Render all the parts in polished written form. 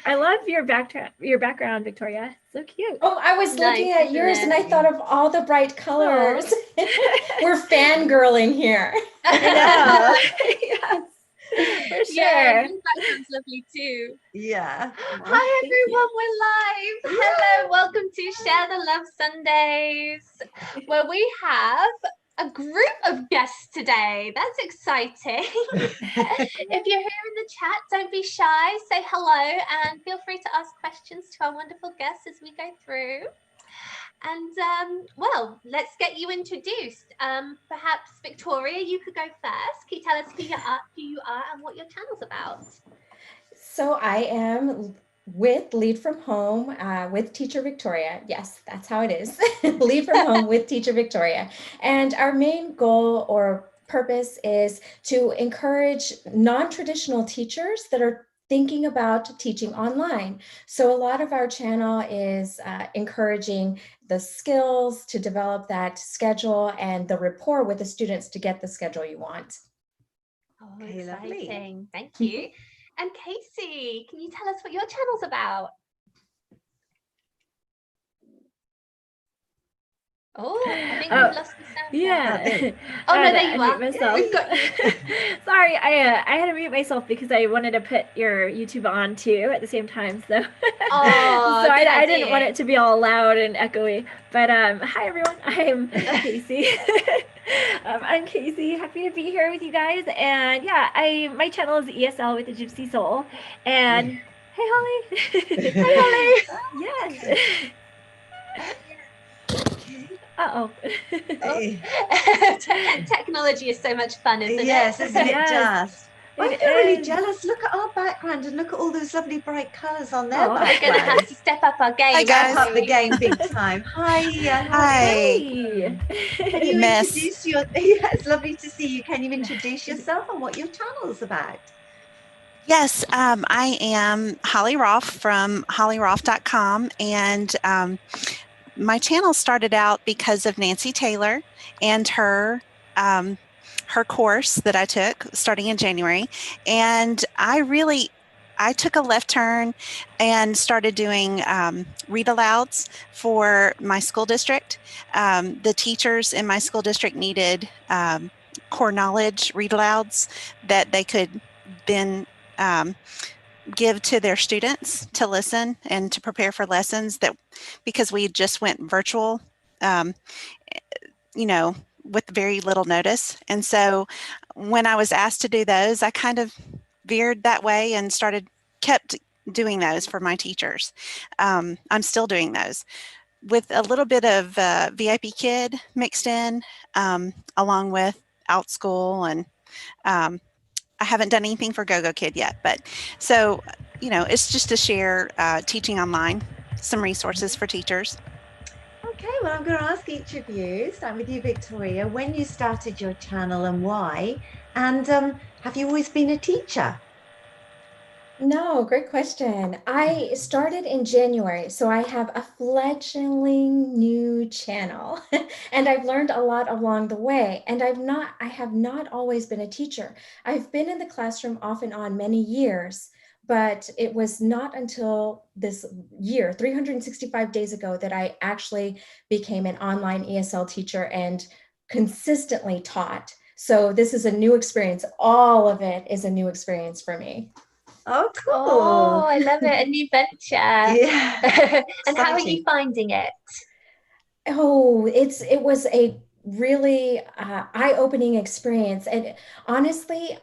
I love your background, Victoria. So cute. Oh, I was looking at yours and I thought of all the bright colors. We're fangirling here. I know. Yes. For sure. Yeah, your background's lovely too. Yeah. Hi everyone, we're live. Hello, welcome to Share the Love Sundays, where we have a group of guests today. That's exciting. If you're here in the chat, don't be shy. Say hello and feel free to ask questions to our wonderful guests as we go through. And well, let's get you introduced. Perhaps Victoria, you could go first. Can you tell us who you are and what your channel's about? So I am with Lead From Home with Teacher Victoria. Yes, that's how it is. Lead From Home with Teacher Victoria. And our main goal or purpose is to encourage non-traditional teachers that are thinking about teaching online. So a lot of our channel is encouraging the skills to develop that schedule and the rapport with the students to get the schedule you want. Oh, okay, exciting. Thank you. And Kasey, can you tell us what your channel's about? Oh, I think we've lost the sound. Yeah. Oh, no, there you are. Myself. We've got you. Sorry, I had to mute myself because I wanted to put your YouTube on too at the same time. So, oh, so I didn't want it to be all loud and echoey. But hi everyone, I'm Kasey. I'm Kasey. Happy to be here with you guys. And yeah, my channel is ESL with the Gypsy Soul. And hey Holly. Hey Holly. Yes. Uh-oh. Technology is so much fun, isn't it? Yes, isn't it just? I feel really jealous. Look at our background and look at all those lovely bright colours on their background. We're going to have to step up our game. Step up the game big time. Hi. Hi. Can you introduce your... Yeah, it's lovely to see you. Can you introduce yourself and what your channel's about? Yes, I am Holly Roolf from hollyroolf.com, and my channel started out because of Nancy Taylor and her course that I took starting in January. And I took a left turn and started doing read alouds for my school district. The teachers in my school district needed core knowledge read alouds that they could then give to their students to listen and to prepare for lessons, that because we just went virtual, with very little notice. And so when I was asked to do those, I kind of veered that way and kept doing those for my teachers. I'm still doing those with a little bit of VIP Kid mixed in, along with OutSchool, and I haven't done anything for GoGoKid yet, but so, it's just to share teaching online, some resources for teachers. Okay, well, I'm going to ask each of you, starting with you, Victoria, when you started your channel and why, and have you always been a teacher? No, great question. I started in January, so I have a fledgling new channel and I've learned a lot along the way. And I have not always been a teacher. I've been in the classroom off and on many years, but it was not until this year, 365 days ago, that I actually became an online ESL teacher and consistently taught. So this is a new experience. All of it is a new experience for me. Oh, cool. Oh, I love it. A new venture. Yeah. And how are you finding it? Oh, it was a really eye-opening experience. And honestly,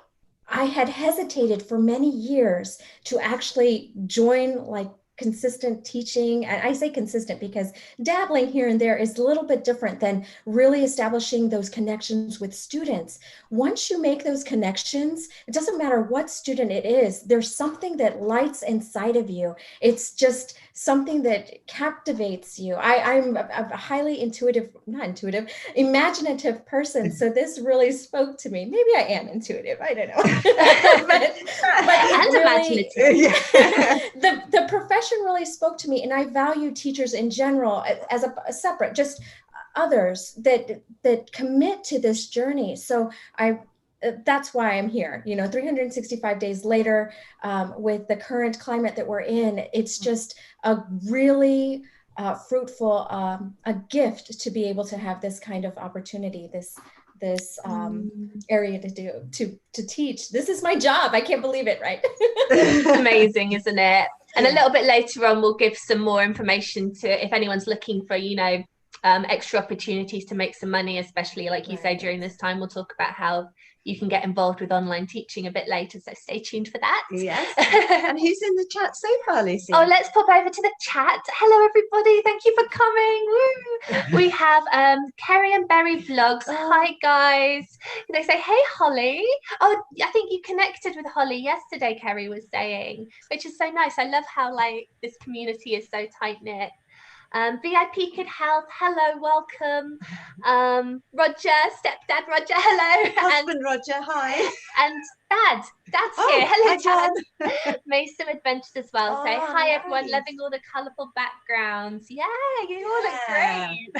I had hesitated for many years to actually join like consistent teaching. And I say consistent because dabbling here and there is a little bit different than really establishing those connections with students. Once you make those connections, it doesn't matter what student it is, there's something that lights inside of you. It's just something that captivates you. I'm a highly imaginative person. So this really spoke to me. Maybe I am intuitive, I don't know. but imaginative. The profession really spoke to me, and I value teachers in general as a separate, just others that commit to this journey. So that's why I'm here. 365 days later, with the current climate that we're in, it's just a really fruitful, a gift to be able to have this kind of opportunity, this area to teach. This is my job. I can't believe it, right? Amazing, isn't it? And a little bit later on, we'll give some more information to if anyone's looking for, extra opportunities to make some money, especially like you say during this time. We'll talk about how you can get involved with online teaching a bit later, so stay tuned for that. Yes. And who's in the chat so far, Lucy? Oh, let's pop over to the chat. Hello everybody, thank you for coming. Woo. We have Kerry and Berry Vlogs. Hi guys. They say, hey Holly. Oh, I think you connected with Holly yesterday, Kerry was saying, which is so nice. I love how like this community is so tight-knit. VIP Kid Health, hello, welcome. Roger, stepdad Roger, hello. Husband Roger, hi. And Dad's here. Hello, Dad. Mason Adventures as well. Say hi, everyone. Nice. Loving all the colourful backgrounds. Yeah, you all look great.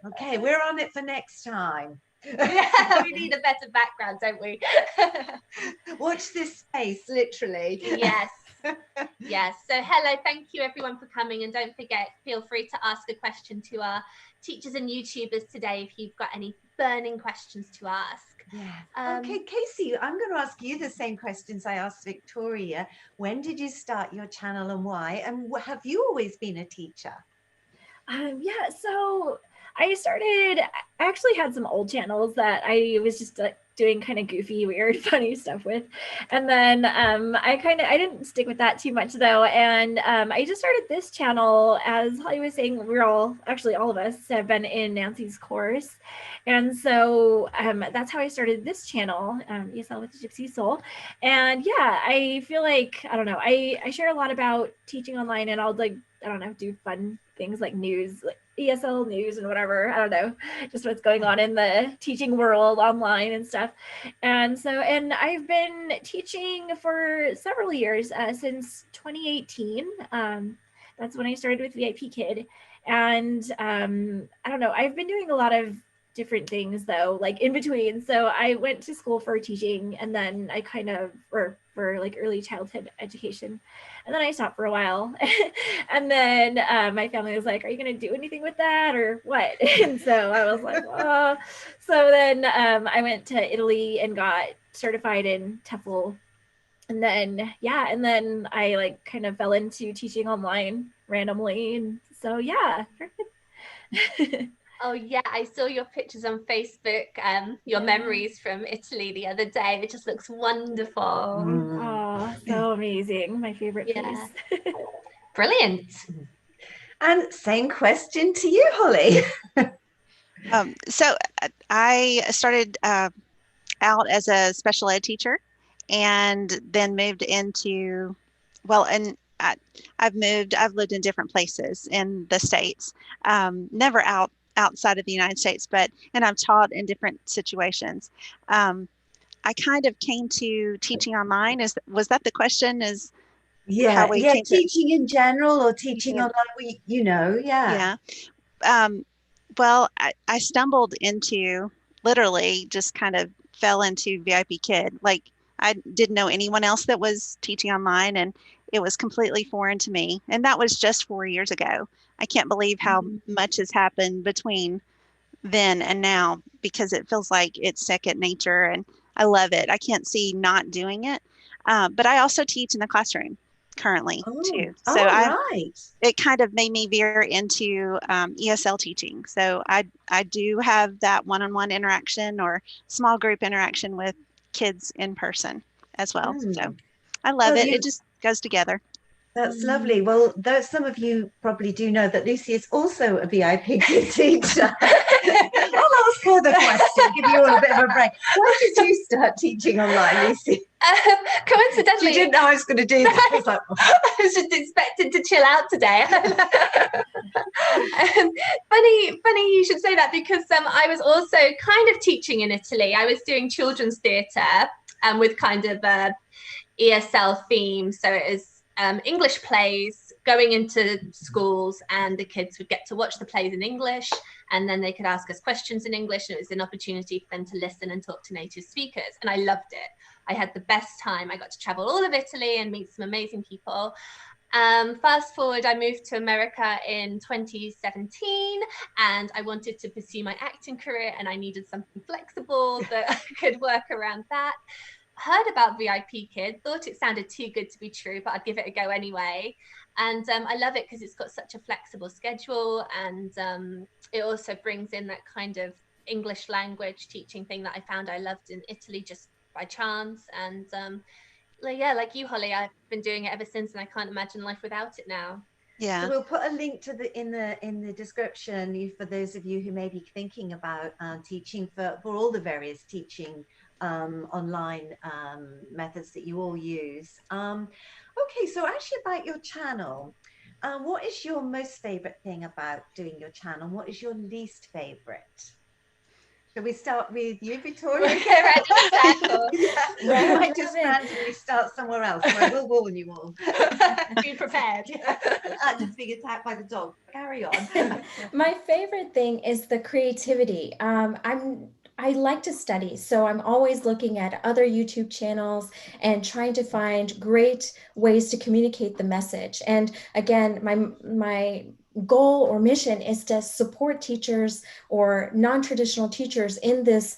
Okay, we're on it for next time. Yeah, we need a better background, don't we? Watch this space, literally. Yes. Yes. So hello, thank you everyone for coming, and don't forget, feel free to ask a question to our teachers and YouTubers today if you've got any burning questions to ask. Yeah. Okay, Kasey, I'm going to ask you the same questions I asked Victoria. When did you start your channel and why? And have you always been a teacher? Yeah, so I actually had some old channels that I was just doing kind of goofy, weird, funny stuff with. And then I didn't stick with that too much though. And I just started this channel, as Holly was saying, all of us have been in Nancy's course. And so that's how I started this channel, ESL with the Gypsy Soul. And yeah, I feel like, I don't know, I share a lot about teaching online, and I'll do fun things like news, like ESL news and whatever, I don't know, just what's going on in the teaching world online and stuff. And I've been teaching for several years, since 2018. That's when I started with VIP Kid. And I don't know, I've been doing a lot of different things though, like in between. So I went to school for teaching, and then I for like early childhood education, and then I stopped for a while. And then my family was like, are you going to do anything with that or what? And so I was like, oh. So then I went to Italy and got certified in TEFL. And then I like kind of fell into teaching online randomly. And so yeah. Oh yeah, I saw your pictures on Facebook, your memories from Italy the other day. It just looks wonderful. Oh, so amazing. My favorite place. Brilliant. And same question to you, Holly. So I started out as a special ed teacher, and then moved into, I've lived in different places in the States, never outside of the United States, and I've taught in different situations. I kind of came to teaching online. Was that the question? Teaching in general or teaching online, Yeah. Well, I stumbled into, literally just kind of fell into VIP Kid. Like, I didn't know anyone else that was teaching online, and it was completely foreign to me. And that was just 4 years ago. I can't believe how much has happened between then and now, because it feels like it's second nature, and I love it. I can't see not doing it. But I also teach in the classroom currently too. So it kind of made me veer into ESL teaching. So I do have that one-on-one interaction or small group interaction with kids in person as well. So I love it. It just goes together. That's lovely. Well, some of you probably do know that Lucy is also a VIP Kid teacher. I'll ask her the question, give you all a bit of a break. Why did you start teaching online, Lucy? Coincidentally, you didn't know I was going to do that. I was like, I was just expecting to chill out today. Funny you should say that, because I was also kind of teaching in Italy. I was doing children's theatre with kind of a ESL theme. So it is English plays going into schools, and the kids would get to watch the plays in English, and then they could ask us questions in English, and it was an opportunity for them to listen and talk to native speakers. And I loved it. I had the best time. I got to travel all of Italy and meet some amazing people. Fast forward, I moved to America in 2017, and I wanted to pursue my acting career, and I needed something flexible that I could work around that. Heard about VIP Kid, thought it sounded too good to be true, but I'd give it a go anyway. And I love it because it's got such a flexible schedule, and it also brings in that kind of English language teaching thing that I found I loved in Italy just by chance. And like you, Holly, I've been doing it ever since, and I can't imagine life without it now. Yeah. So we'll put a link to in the description for those of you who may be thinking about teaching for all the various teaching online methods that you all use. Okay, so actually about your channel, what is your most favorite thing about doing your channel? What is your least favorite? Shall we start with you, Victoria? Get ready to tackle. Yeah. We might just randomly start somewhere else. So I will warn you all. Be prepared. I'm just being attacked by the dog. Carry on. My favorite thing is the creativity. I like to study, so I'm always looking at other YouTube channels and trying to find great ways to communicate the message. And again, my goal or mission is to support teachers or non-traditional teachers in this.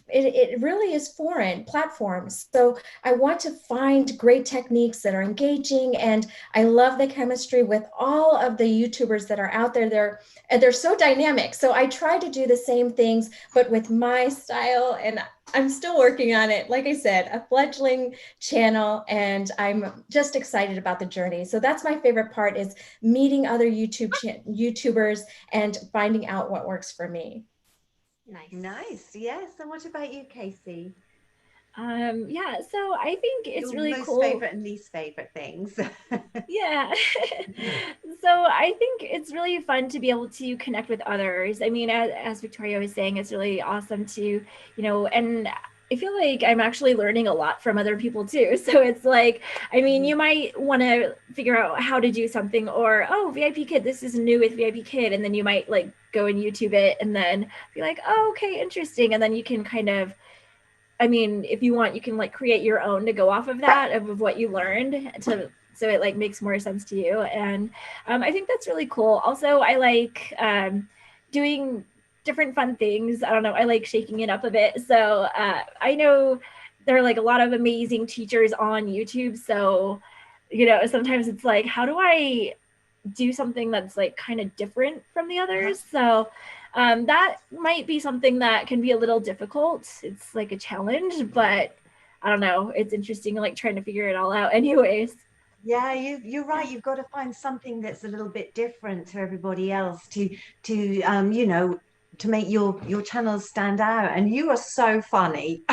It really is foreign platforms. So I want to find great techniques that are engaging, and I love the chemistry with all of the YouTubers that are out there. They're so dynamic. So I try to do the same things, but with my style, and I'm still working on it. Like I said, a fledgling channel, and I'm just excited about the journey. So that's my favorite part, is meeting other YouTubers and finding out what works for me. Nice. Yes. And what about you, Kasey? Yeah, so I think it's Your really most cool. favorite and least favorite things. Yeah. So I think it's really fun to be able to connect with others. I mean, as Victoria was saying, it's really awesome to, and I feel like I'm actually learning a lot from other people too. So it's like, I mean, you might want to figure out how to do something, or, oh, VIP Kid, this is new with VIP Kid. And then you might like go and YouTube it and then be like, oh, okay, interesting. And then you can kind of, I mean, if you want, you can like create your own to go off of that, of what you learned, so it like makes more sense to you. And I think that's really cool. Also, I like doing different fun things. I don't know, I like shaking it up a bit. So I know there are like a lot of amazing teachers on YouTube. So, sometimes it's like, how do I do something that's like kind of different from the others? So that might be something that can be a little difficult. It's like a challenge, but I don't know. It's interesting, like trying to figure it all out anyways. Yeah, you're right. You've got to find something that's a little bit different to everybody else to make your channels stand out. And you are so funny.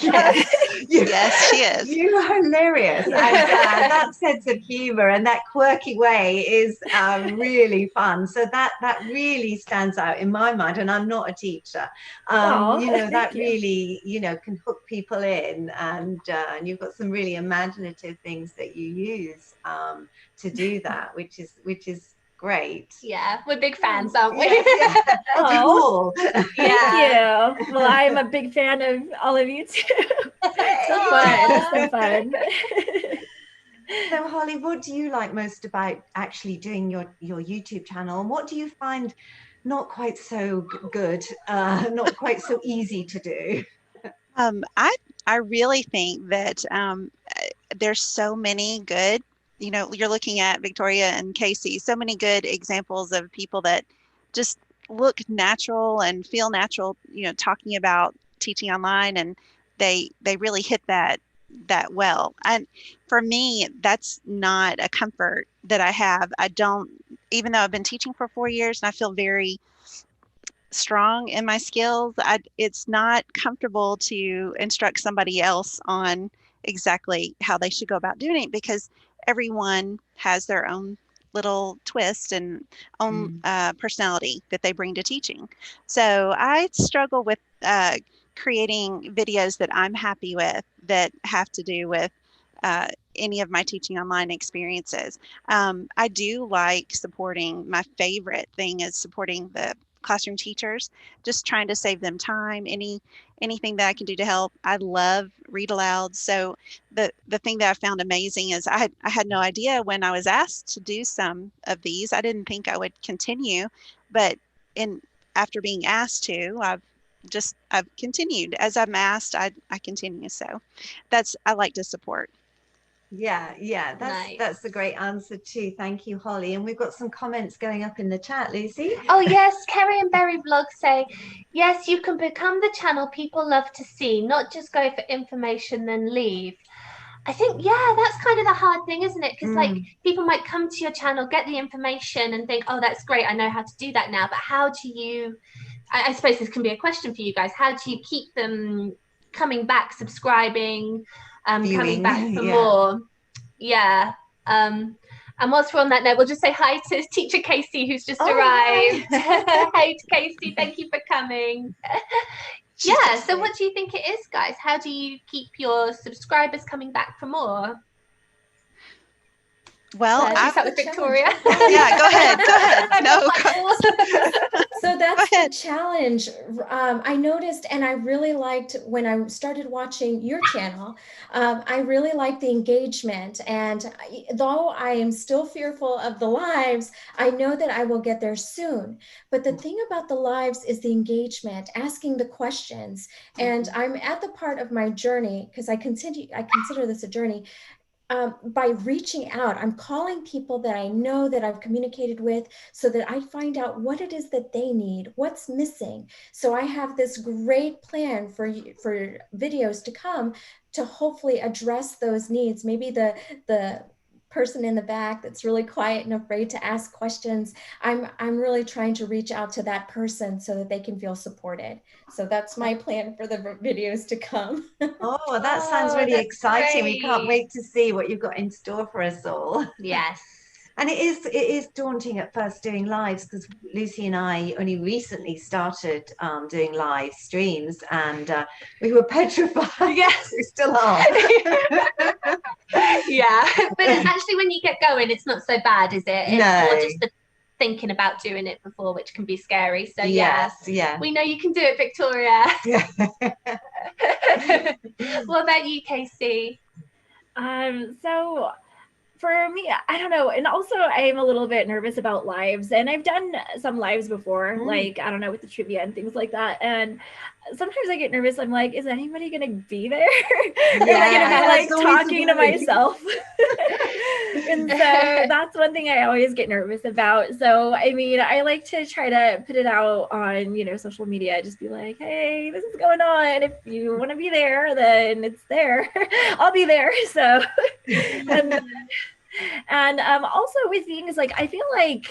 Yes. Yes, she is. You are hilarious. And, that sense of humor and that quirky way is really fun. So that really stands out in my mind. And I'm not a teacher. That really, can hook people in. And you've got some really imaginative things that you use to do that, which is great. Yeah, we're big fans, aren't we? Yeah. Oh, Thank you. Well, I'm a big fan of all of you too. So fun. So Holly, what do you like most about actually doing your YouTube channel, and what do you find not quite so good, not quite so easy to do? I really think that there's so many good, you're looking at Victoria and Kasey, so many good examples of people that just look natural and feel natural, talking about teaching online, and they really hit that well. And for me, that's not a comfort that I have. I don't, even though I've been teaching for 4 years and I feel very strong in my skills, it's not comfortable to instruct somebody else on exactly how they should go about doing it, because everyone has their own little twist and own personality that they bring to teaching. So I struggle with creating videos that I'm happy with, that have to do with any of my teaching online experiences. I do like supporting, my favorite thing is supporting the classroom teachers, just trying to save them time, anything that I can do to help. I love read aloud. So the thing that I found amazing is I had no idea when I was asked to do some of these. I didn't think I would continue, but in after being asked to, I've continued. As I'm asked, I continue. So I like to support. Yeah, that's a great answer too. Thank you, Holly. And we've got some comments going up in the chat, Lucy. Oh yes, Kerry and Berry Vlog say, yes, you can become the channel people love to see, not just go for information then leave. I think, yeah, that's kind of the hard thing, isn't it? Because like people might come to your channel, get the information and think, oh, that's great, I know how to do that now. But how do you, I suppose this can be a question for you guys, how do you keep them coming back, subscribing, coming back for more? Yeah. And whilst we're on that note, we'll just say hi to teacher Kasey, who's just arrived. Hey, Kasey, thank you for coming. Yeah, so what do you think it is, guys? How do you keep your subscribers coming back for more? Well, I start with Victoria. Yeah, go ahead. No, so that's the challenge. I noticed, and I really liked when I started watching your channel, I really liked the engagement. And though I am still fearful of the lives, I know that I will get there soon. But the thing about the lives is the engagement, asking the questions. And I'm at the part of my journey, because I consider this a journey. By reaching out, I'm calling people that I know that I've communicated with so that I find out what it is that they need, what's missing. So I have this great plan for videos to come to hopefully address those needs. Maybe the person in the back that's really quiet and afraid to ask questions, I'm really trying to reach out to that person so that they can feel supported. So that's my plan for the videos to come. Oh, that sounds really exciting. Great. We can't wait to see what you've got in store for us all. Yes. And it is daunting at first doing lives, because Lucy and I only recently started doing live streams, and we were petrified. Yes, we still are. Yeah, but it's actually when you get going, it's not so bad, is it? It's more just the thinking about doing it before, which can be scary. So yeah, we know you can do it, Victoria. What about you, Kasey? So for me, I don't know. And also I'm a little bit nervous about lives, and I've done some lives before, like, I don't know, with the trivia and things like that. And sometimes I get nervous. I'm like, is anybody going to be there? Am I going to be like talking to myself? And so that's one thing I always get nervous about. So, I mean, I like to try to put it out on, social media, just be like, hey, this is going on. If you want to be there, then it's there. I'll be there. So, and also with things like, I feel like,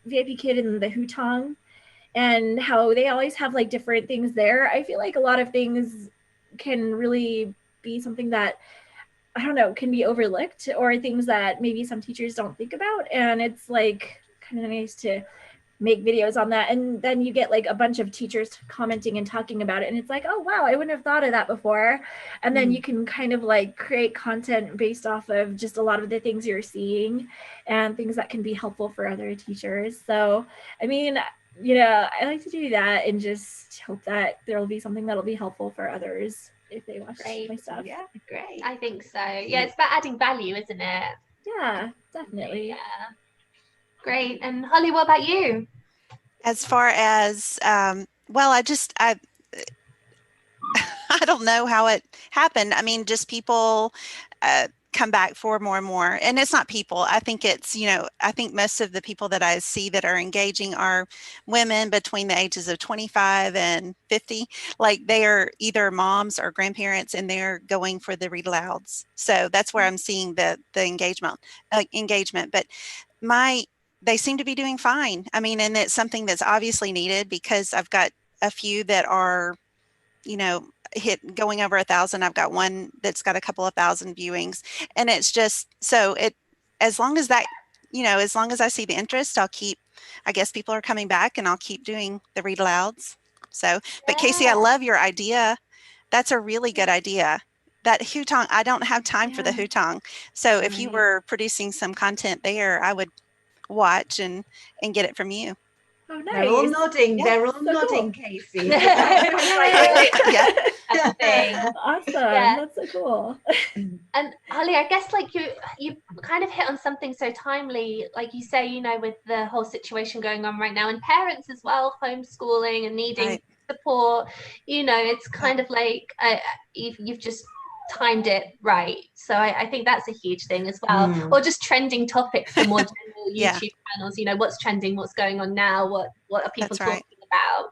VIP Kid and the Hutong, and how they always have like different things there. I feel like a lot of things can really be something that, I don't know, can be overlooked, or things that maybe some teachers don't think about. And it's like kind of nice to make videos on that. And then you get like a bunch of teachers commenting and talking about it. And it's like, oh, wow, I wouldn't have thought of that before. And then you can kind of like create content based off of just a lot of the things you're seeing and things that can be helpful for other teachers. So, I mean, I like to do that and just hope that there'll be something that'll be helpful for others if they watch my stuff. Yeah, great. I think so. Yeah, it's about adding value, isn't it? Yeah, definitely. Yeah. Great. And Holly, what about you? As far as, well, I don't know how it happened. I mean, just people come back for more and more. And it's not people. I think it's, I think most of the people that I see that are engaging are women between the ages of 25 and 50. Like, they are either moms or grandparents, and they're going for the read alouds. So that's where I'm seeing the engagement. But they seem to be doing fine. I mean, and it's something that's obviously needed, because I've got a few that are, hit going over 1,000. I've got one that's got a couple of thousand viewings, and it's just, so as long as that, as long as I see the interest, I guess people are coming back, and I'll keep doing the read alouds. So, but Kasey, I love your idea. That's a really good idea. that hutong, I don't have time for the Yeah. hutong. So if you Right. were producing some content there, I would watch and get it from you. Oh, They're all nice. nodding. Yeah. They're all So nodding, cool. Kasey. So that sounds like Yeah. That's the thing. Awesome. Yeah. That's so cool. And Ali, I guess like you kind of hit on something so timely, like you say, you know, with the whole situation going on right now, and parents as well, homeschooling and needing Right. support. You know, it's kind of like you've just timed it right. So I think that's a huge thing as well. Mm. Or just trending topics for more general Yeah. YouTube channels. You know, what's trending, what's going on now, what are people That's right. talking about?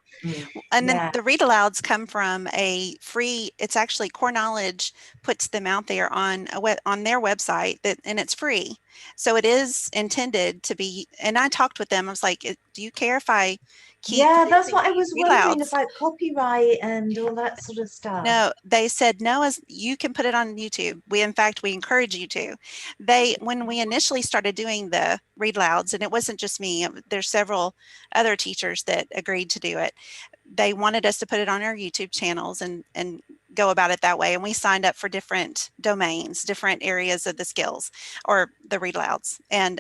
And then Yeah. the read alouds come from a free, it's actually Core Knowledge puts them out there on on their website, and it's free. So it is intended to be, and I talked with them. I was like, do you care if I keep Yeah, that's producing what I these was read wondering alouds? about copyright and all that sort of stuff. No, they said no, as you can put it on YouTube. In fact, we encourage you to. When we initially started doing the read louds, and it wasn't just me, there's several other teachers that agreed to do it. They wanted us to put it on our YouTube channels and go about it that way. And we signed up for different domains, different areas of the skills or the read louds. And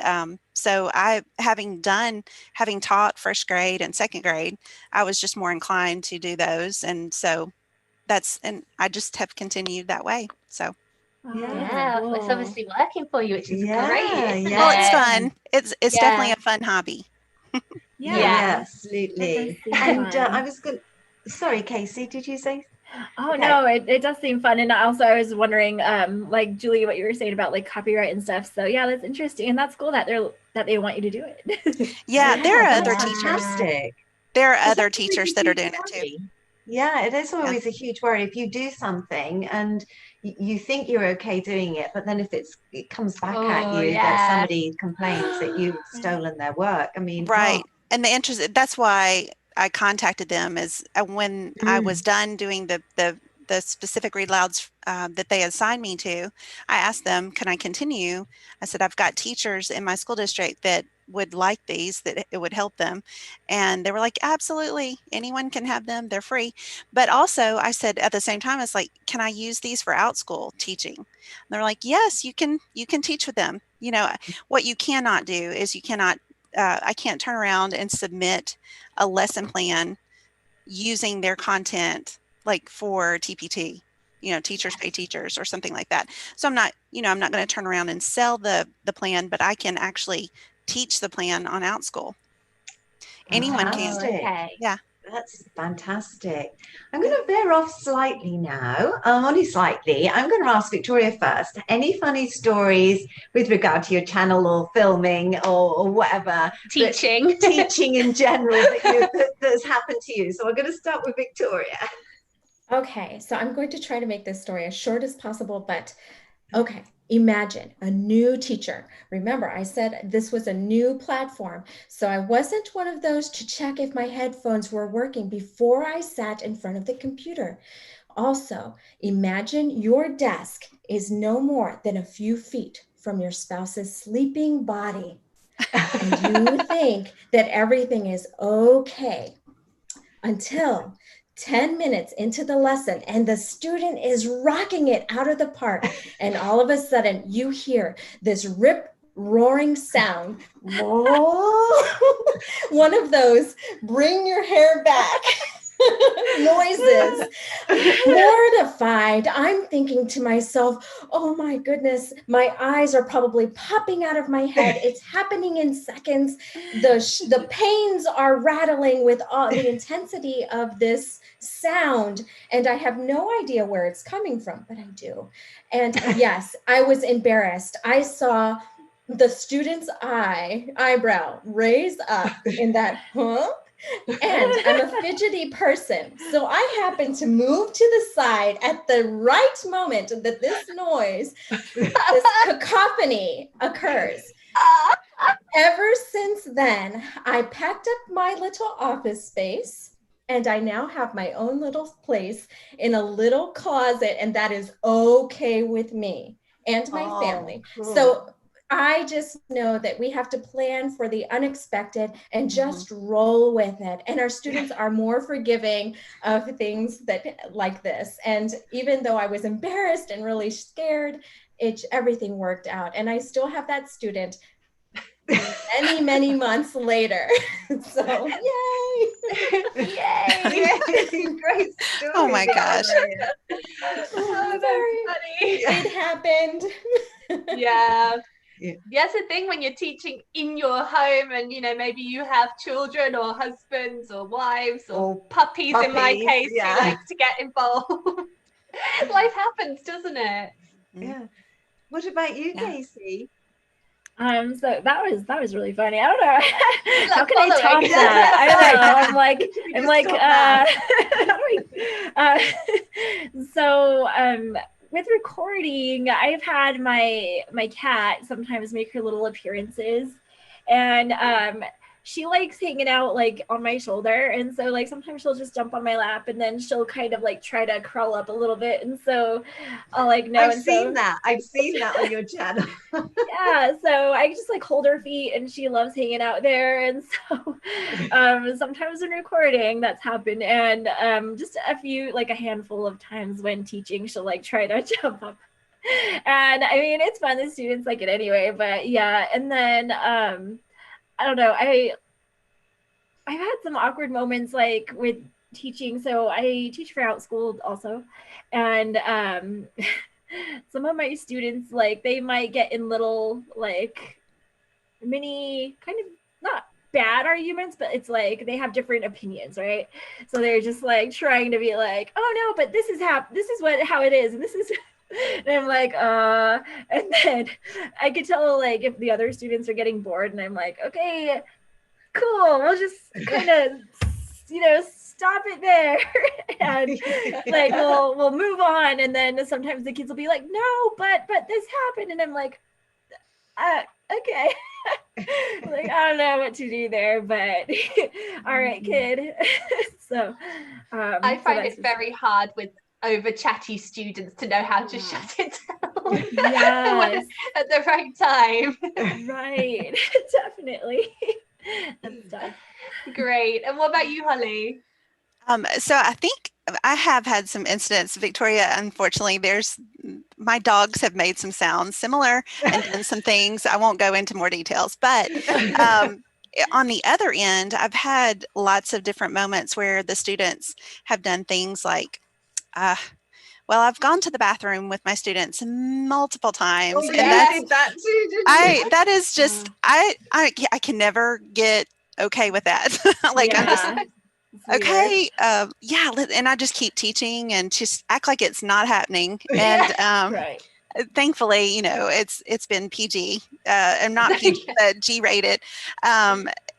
so having taught first grade and second grade, I was just more inclined to do those. And so and I just have continued that way. So Oh, Yeah. that's Yeah, it's cool. obviously working for you, which is Yeah, great, isn't well, it's it? fun. It's definitely Yeah. a fun hobby. Yeah. Yeah. That absolutely. does seem And fun. I was going. Sorry, Kasey, did you say? Oh Okay. no, it does seem fun. And also I was wondering, like Julie, what you were saying about like copyright and stuff. So yeah, that's interesting. And that's cool that they want you to do it. Yeah, there are that's other teachers. fantastic. There are 'Cause other that's always teachers a that are huge doing it too. worry. Yeah, it is always a huge worry if you do something and you think you're okay doing it, but then if it comes back at Oh, you that yeah. somebody complains that you've stolen their work. I mean, Right. And that's why I contacted them is when I was done doing the specific read louds that they assigned me to, I asked them, can I continue? I said, I've got teachers in my school district that would like these, that it would help them. And they were like, absolutely, anyone can have them. They're free. But also I said at the same time, it's like, can I use these for out school teaching? And they're like, yes, you can teach with them. You know, what you cannot do is I can't turn around and submit a lesson plan using their content like for TPT, teachers pay teachers or something like that. So I'm not going to turn around and sell the plan, but I can actually teach the plan on OutSchool. Anyone can. Okay. Yeah. That's fantastic. I'm going to veer off slightly now, only slightly. I'm going to ask Victoria first. Any funny stories with regard to your channel or filming or whatever? Teaching. Teaching in general that's happened to you. So we're going to start with Victoria. Okay, so I'm going to try to make this story as short as possible, but okay. Imagine a new teacher. Remember, I said this was a new platform. So I wasn't one of those to check if my headphones were working before I sat in front of the computer. Also, imagine your desk is no more than a few feet from your spouse's sleeping body. And you think that everything is okay until 10 minutes into the lesson and the student is rocking it out of the park. And all of a sudden you hear this rip roaring sound. One of those bring your hair back noises. Mortified, I'm thinking to myself, oh my goodness, my eyes are probably popping out of my head. It's happening in seconds. The pains are rattling with all the intensity of this sound, and I have no idea where it's coming from, but I do. And yes, I was embarrassed. I saw the student's eyebrow raise up in that, huh? And I'm a fidgety person. So I happen to move to the side at the right moment that this noise, this cacophony occurs. Ever since then, I packed up my little office space and I now have my own little place in a little closet, and that is okay with me and my family. Cool. So I just know that we have to plan for the unexpected and just roll with it. And our students are more forgiving of things that like this. And even though I was embarrassed and really scared, everything worked out. And I still have that student many, many months later. So yay! Yay! Great story. Oh my gosh. Oh, that's funny. It happened. Yeah. Yeah. That's the thing when you're teaching in your home and, you know, maybe you have children or husbands or wives or puppies in my case who like to get involved. Life happens, doesn't it? Yeah. What about you, Kasey? So that was really funny. I don't know. How can I top following. that? I don't know. With recording, I've had my cat sometimes make her little appearances, and she likes hanging out like on my shoulder, and so like sometimes she'll just jump on my lap, and then she'll kind of like try to crawl up a little bit, and so I'll like know. I've seen that on your channel. Yeah, so I just like hold her feet, and she loves hanging out there, and so sometimes in recording that's happened, and just a handful of times when teaching she'll like try to jump up, and I mean it's fun, the students like it anyway, but yeah. And then I don't know, I've had some awkward moments like with teaching. So I teach for Outschooled also, and some of my students, like they might get in little like mini kind of not bad arguments, but it's like they have different opinions, right? So they're just like trying to be like, oh no, but this is how it is, and this is and I'm like, and then I could tell like if the other students are getting bored, and I'm like, okay, cool, we'll just kind of stop it there and like we'll move on. And then sometimes the kids will be like, no, but this happened, and I'm like, okay. Like I don't know what to do there, but all right, kid. So I find it very hard with over chatty students to know how to shut it down. Yes. At the right time. Right. Definitely. That's tough. Great. And what about you, Holly? So I think I have had some incidents, Victoria. Unfortunately, my dogs have made some sounds similar and done some things. I won't go into more details, but on the other end, I've had lots of different moments where the students have done things like, well, I've gone to the bathroom with my students multiple times, Oh, and yeah, you did that too, didn't you? that is just I can never get okay with that. Like I'm just okay, yeah, and I just keep teaching and just act like it's not happening. And right. Thankfully, it's been PG and not PG, but G-rated.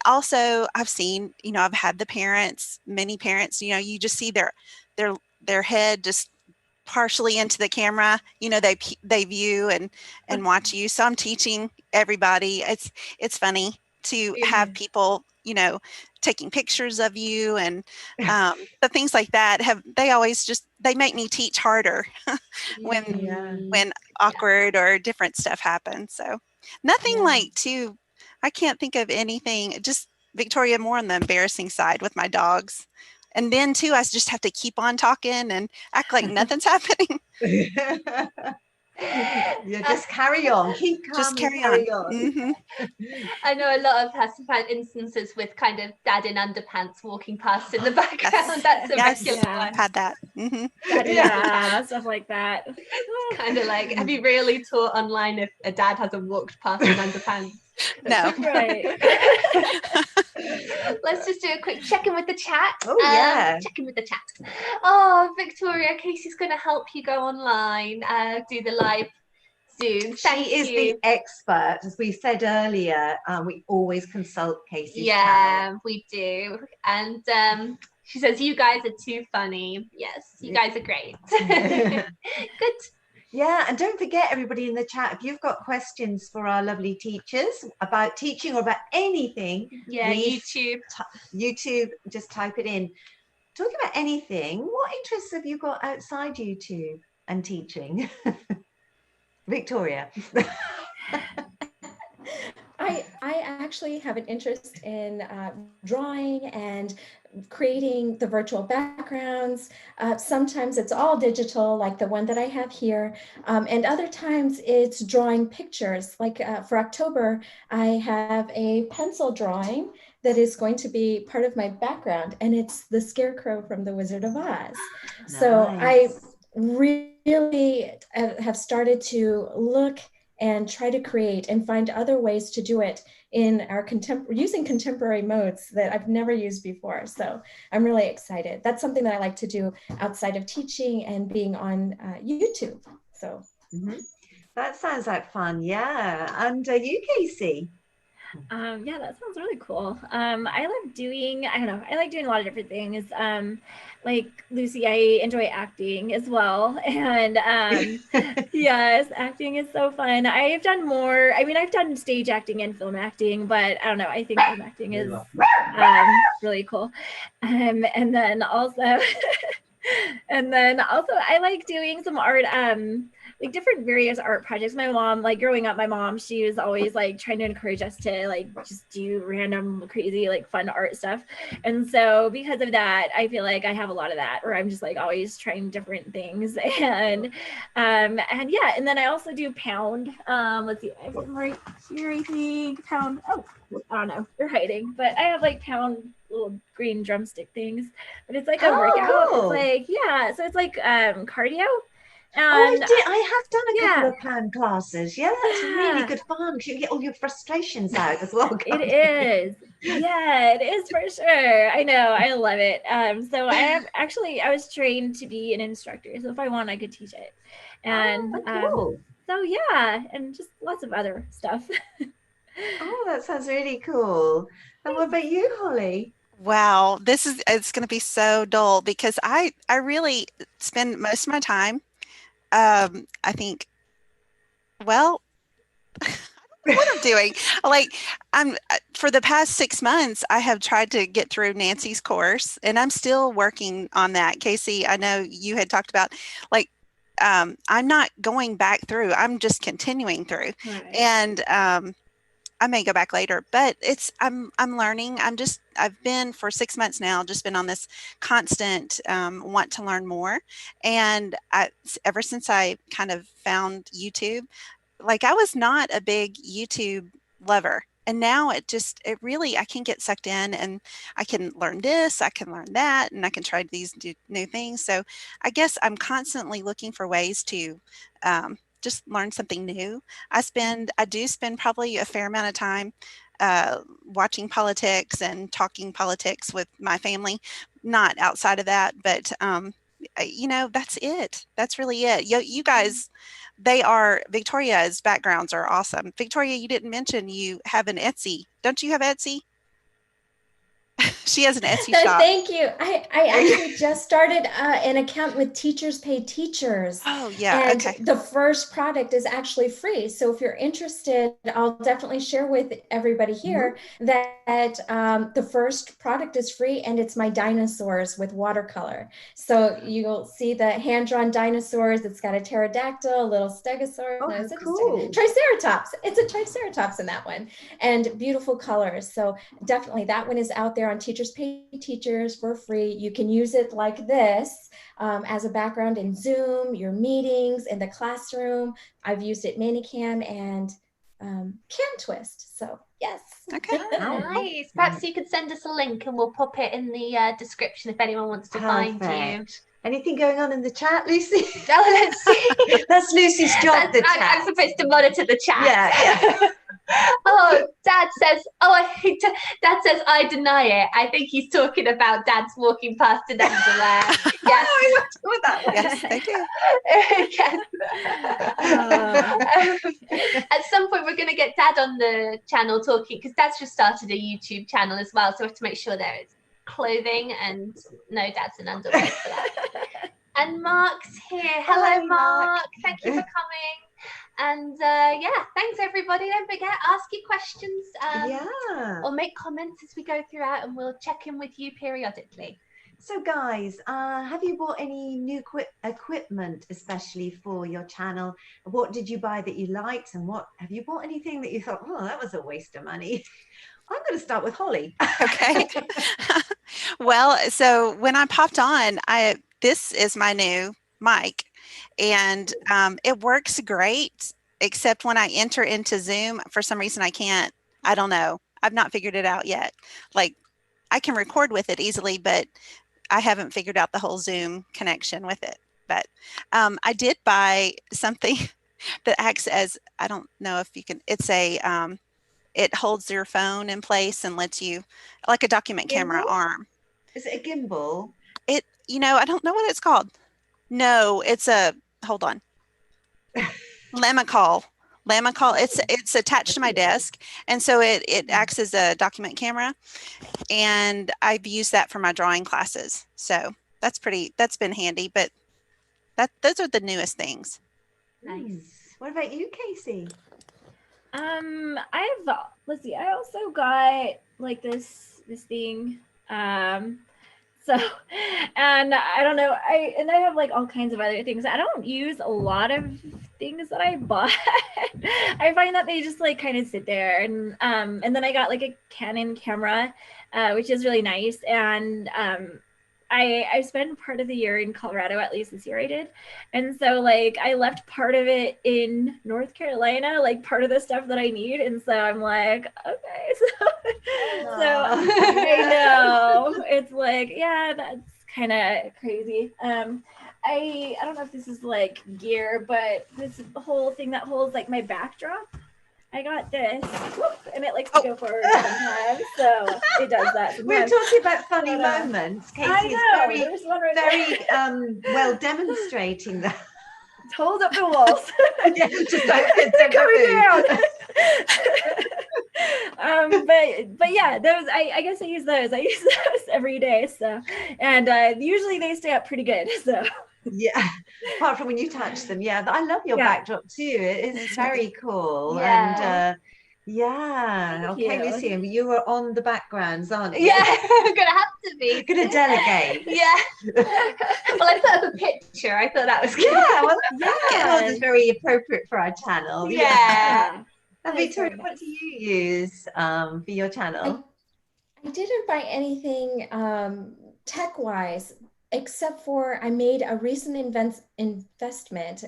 Also, I've seen, I've had many parents, you just see their head just partially into the camera, they view and watch you. So I'm teaching everybody. It's funny to have people, taking pictures of you, and the things like that they make me teach harder when awkward or different stuff happens. So nothing I can't think of anything, just Victoria, more on the embarrassing side with my dogs. And then too, I just have to keep on talking and act like nothing's happening. Yeah, just carry on. Keep calm. Just carry on. Mm-hmm. I know a lot of us have had instances with kind of dad in underpants walking past in the background. Yes. That's a regular one. I've had that. Mm-hmm. Yeah, stuff like that. It's kind of like, have you really taught online if a dad hasn't walked past in underpants? No. Right. Let's just do a quick check-in with the chat. Oh, yeah. Check-in with the chat. Oh, Victoria, Kasey's going to help you go online, do the live Zoom. She is the expert. As we said earlier, we always consult Kasey's channel. We do. And she says, you guys are too funny. Yes, you guys are great. Good. Yeah, and don't forget, everybody in the chat, if you've got questions for our lovely teachers about teaching or about anything, YouTube, just type it in. Talking about anything, what interests have you got outside YouTube and teaching? Victoria. I actually have an interest in drawing and creating the virtual backgrounds. Sometimes it's all digital, like the one that I have here. And other times it's drawing pictures. Like for October, I have a pencil drawing that is going to be part of my background, and it's the Scarecrow from The Wizard of Oz. So I really have started to look and try to create and find other ways to do it in our using contemporary modes that I've never used before. So I'm really excited. That's something that I like to do outside of teaching and being on YouTube. So that sounds like fun. Yeah. And you, Kasey? Yeah, that sounds really cool. I love doing, I don't know, I like doing a lot of different things. Like Lucy, I enjoy acting as well. And yes, acting is so fun. I've done more, I mean, I've done stage acting and film acting, but I don't know, I think film acting is really cool. And then also, I like doing some art, like different various art projects. My mom, like growing up, my mom, she was always like trying to encourage us to like just do random crazy like fun art stuff. And so because of that, I feel like I have a lot of that where I'm just like always trying different things. And yeah, and then I also do pound. Let's see, I have them right here, I think. Pound. Oh, I don't know, they're hiding, but I have like pound little green drumstick things, but it's like a workout. Cool. It's like, yeah, so it's like cardio. And I have done a couple of pound classes. Yeah, that's really good fun because you get all your frustrations out as well. It is. Yeah, it is for sure. I know. I love it. So I was trained to be an instructor. So if I want, I could teach it. And cool. So yeah, and just lots of other stuff. Oh, that sounds really cool. And what about you, Holly? Wow, it's going to be so dull because I really spend most of my time, I think, well, I don't know what I'm doing. Like for the past 6 months, I have tried to get through Nancy's course, and I'm still working on that. Kasey, I know you had talked about like, I'm not going back through. I'm just continuing through, Right. and I may go back later, but I'm learning. I've been for 6 months now, just been on this constant want to learn more. And ever since I kind of found YouTube, like I was not a big YouTube lover. And now it really, I can get sucked in and I can learn this, I can learn that, and I can try these new things. So I guess I'm constantly looking for ways to just learn something new. I do spend probably a fair amount of time watching politics and talking politics with my family, not outside of that, but that's it. That's really it. You guys, Victoria's backgrounds are awesome. Victoria, you didn't mention you have an Etsy. Don't you have Etsy? She has an Etsy shop. Thank you. I actually just started an account with Teachers Pay Teachers. Oh, yeah. And okay. the first product is actually free. So if you're interested, I'll definitely share with everybody here that the first product is free, and it's my dinosaurs with watercolor. So you'll see the hand-drawn dinosaurs. It's got a pterodactyl, a little stegosaurus. Oh, no, it's cool. Triceratops. It's a triceratops in that one, and beautiful colors. So definitely that one is out there on Teachers Pay Teachers for free. You can use it like this as a background in Zoom, your meetings, in the classroom. I've used it Manicam and CanTwist. So yes. Okay. Nice. Perhaps you could send us a link and we'll pop it in the description if anyone wants to find you. Anything going on in the chat, Lucy? Oh, let's see. That's Lucy's job, the chat. I'm supposed to monitor the chat. Yeah. Oh, Dad says, Dad says, I deny it. I think he's talking about Dad's walking past in underwear. Yes. I went with that one. Yes, they do. Yes. At some point, we're going to get Dad on the channel talking, because Dad's just started a YouTube channel as well. So we have to make sure there is clothing and no Dad's in underwear for that. And Mark's here. Hello, Mark. Thank you for coming. And thanks everybody. Don't forget, ask your questions or make comments as we go throughout, and we'll check in with you periodically. So guys, have you bought any new equipment, especially for your channel? What did you buy that you liked, and what have you bought anything that you thought, oh, that was a waste of money? I'm going to start with Holly. Okay. Well, so when I popped on, this is my new mic, and it works great, except when I enter into Zoom, for some reason I can't. I don't know. I've not figured it out yet. Like, I can record with it easily, but I haven't figured out the whole Zoom connection with it. But I did buy something that acts as, I don't know if you can, it's a, it holds your phone in place and lets you, like a document camera Gimbal? arm. Is it a gimbal? I don't know what it's called. No, it's hold on. Lamical. It's attached to my desk. And so it acts as a document camera. And I've used that for my drawing classes. So that's been handy, but those are the newest things. Nice. What about you, Kasey? Let's see, I also got like this thing. So, and I don't know, I have like all kinds of other things. I don't use a lot of things that I bought. I find that they just like kind of sit there, and then I got like a Canon camera, which is really nice. And I spent part of the year in Colorado, at least this year I did. And so like I left part of it in North Carolina, like part of the stuff that I need. And so I'm like, okay, so I know it's like, yeah, that's kind of crazy. I don't know if this is like gear, but this whole thing that holds like my backdrop, I got this, and it likes to go forward sometimes, so it does that sometimes. We're talking about funny moments. Kasey is very well demonstrating that. Hold up the walls. Yeah, just like they're coming down. But yeah, those I guess I use those. I use those every day. So, and usually they stay up pretty good. So. Yeah, apart from when you touch them. Yeah, I love your backdrop too. It is very cool. Yeah. And okay, Lucy, you were on the backgrounds, aren't you? Yeah, I'm gonna have to be. Gonna delegate. Yeah. Well, I put up a picture. I thought that was good. Yeah, well, that is very appropriate for our channel. Yeah. And Victoria, what do you use for your channel? I didn't buy anything tech-wise, except for I made a recent investment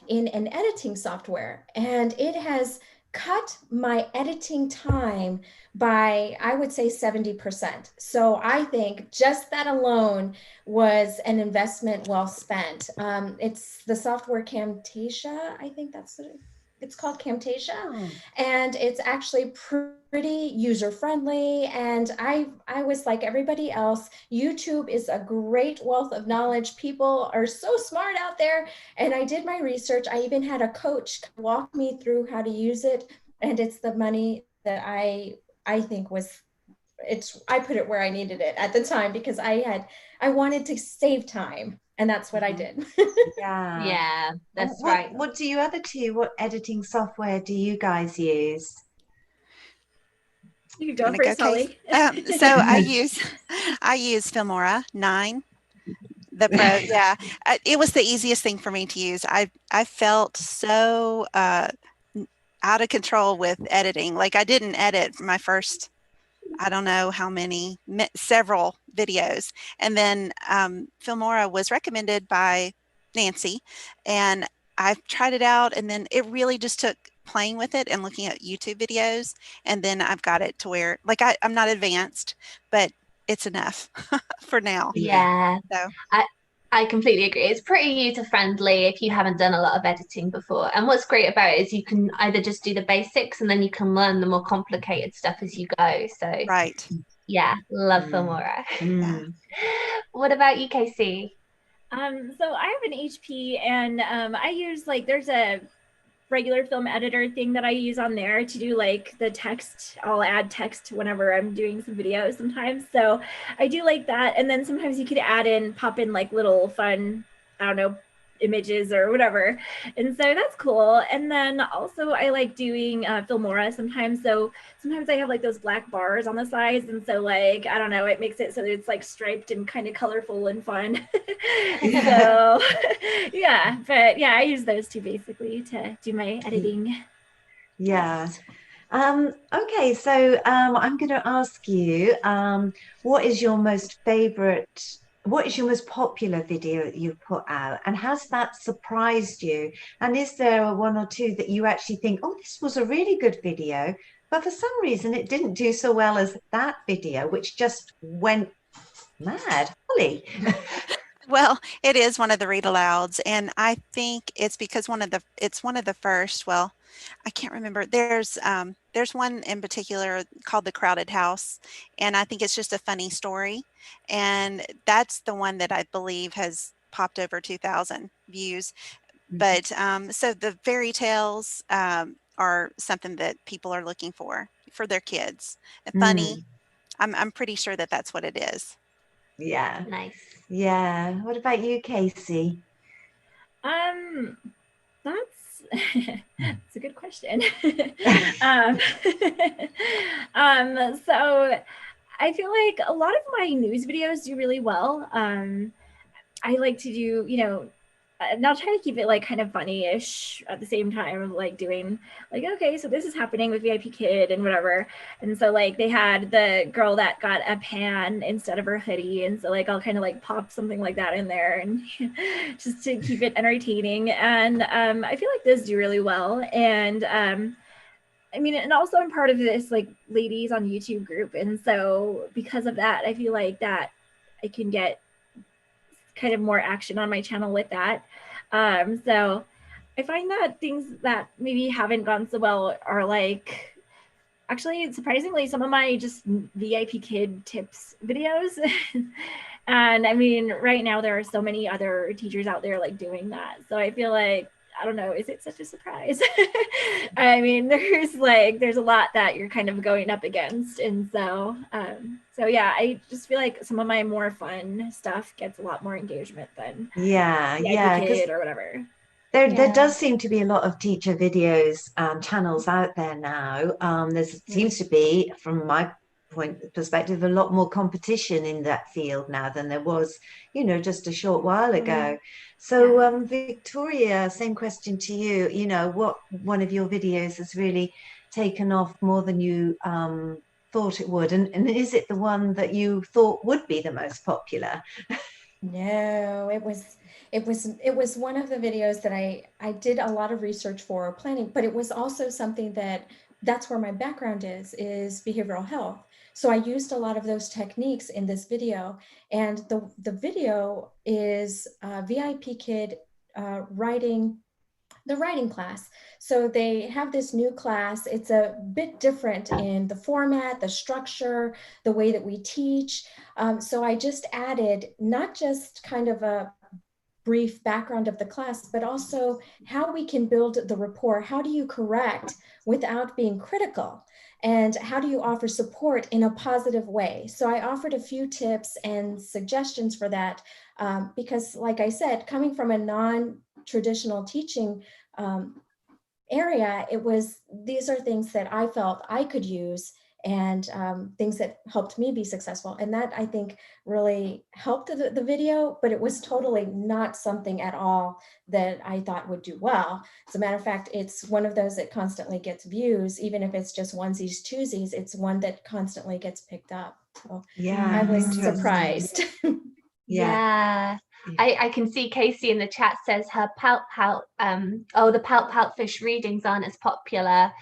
in an editing software, and it has cut my editing time by, I would say, 70%. So I think just that alone was an investment well spent. It's the software Camtasia. I think that's what it's called, Camtasia. And it's actually pretty user-friendly. And I was like everybody else, YouTube is a great wealth of knowledge. People are so smart out there. And I did my research. I even had a coach walk me through how to use it. And it's the money that I think I put it where I needed it at the time, because I wanted to save time. And that's what I did. Yeah, that's right. What do you other two? What editing software do you guys use? You go first, Holly. So I use Filmora 9, the Pro. Yeah, it was the easiest thing for me to use. I felt so out of control with editing. Like, I didn't edit my first, I don't know how many, several videos. And then Filmora was recommended by Nancy, and I've tried it out, and then it really just took playing with it and looking at YouTube videos. And then I've got it to where, like, I'm not advanced, but it's enough for now. Yeah. So I completely agree. It's pretty user-friendly if you haven't done a lot of editing before. And what's great about it is you can either just do the basics, and then you can learn the more complicated stuff as you go. So right. Yeah, love Filmora. What about you, Kasey? So I have an HP, and I use, like, there's a regular film editor thing that I use on there to do like the text. I'll add text whenever I'm doing some videos sometimes. So I do like that. And then sometimes you could pop in like little fun, I don't know, images or whatever. And so that's cool. And then also I like doing Filmora sometimes. So sometimes I have like those black bars on the sides. And so like, I don't know, it makes it so that it's like striped and kind of colorful and fun. So yeah, but yeah, I use those two basically to do my editing. Yeah. Okay, so I'm going to ask you, what is your most popular video that you've put out, and has that surprised you? And is there one or two that you actually think, oh, this was a really good video, but for some reason it didn't do so well as that video, which just went mad? Holly. Well, it is one of the read alouds, and I think it's because it's one of the first. Well, I can't remember. There's one in particular called The Crowded House, and I think it's just a funny story, and that's the one that I believe has popped over 2,000 views. But so the fairy tales are something that people are looking for their kids. Funny. I'm pretty sure that that's what it is. Yeah. Nice. Yeah. What about you, Kasey? That's that's a good question. um, so I feel like a lot of my news videos do really well. I like to do, now try to keep it like kind of funny-ish at the same time of like doing like, okay, so this is happening with VIP Kid and whatever. And so like they had the girl that got a pan instead of her hoodie. And so like I'll kind of like pop something like that in there and just to keep it entertaining. And I feel like those do really well. And I mean, and also I'm part of this like ladies on YouTube group. And so because of that, I feel like that I can get kind of more action on my channel with that. So I find that things that maybe haven't gone so well are like, actually, surprisingly, some of my just VIP Kid tips videos. And I mean, right now there are so many other teachers out there like doing that. So I feel like, I don't know, is it such a surprise? I mean, there's a lot that you're kind of going up against. And so, so yeah, I just feel like some of my more fun stuff gets a lot more engagement than Kid or whatever. There does seem to be a lot of teacher videos channels out there now. There seems to be, from my perspective, a lot more competition in that field now than there was, just a short while ago. So Victoria, same question to you. What one of your videos has really taken off more than you thought it would, and is it the one that you thought would be the most popular? No, it was one of the videos that I did a lot of research for planning, but it was also something that's where my background is behavioral health. So I used a lot of those techniques in this video, and the video is VIP Kid writing class. So they have this new class. It's a bit different in the format, the structure, the way that we teach. So I just added not just kind of a brief background of the class, but also how we can build the rapport. How do you correct without being critical? And how do you offer support in a positive way? So I offered a few tips and suggestions for that because, like I said, coming from a non-traditional teaching area, these are things that I felt I could use and things that helped me be successful. And that, I think, really helped the video, but it was totally not something at all that I thought would do well. As a matter of fact, it's one of those that constantly gets views, even if it's just onesies, twosies, it's one that constantly gets picked up. So I was surprised. I can see Kasey in the chat says her the pout fish readings aren't as popular.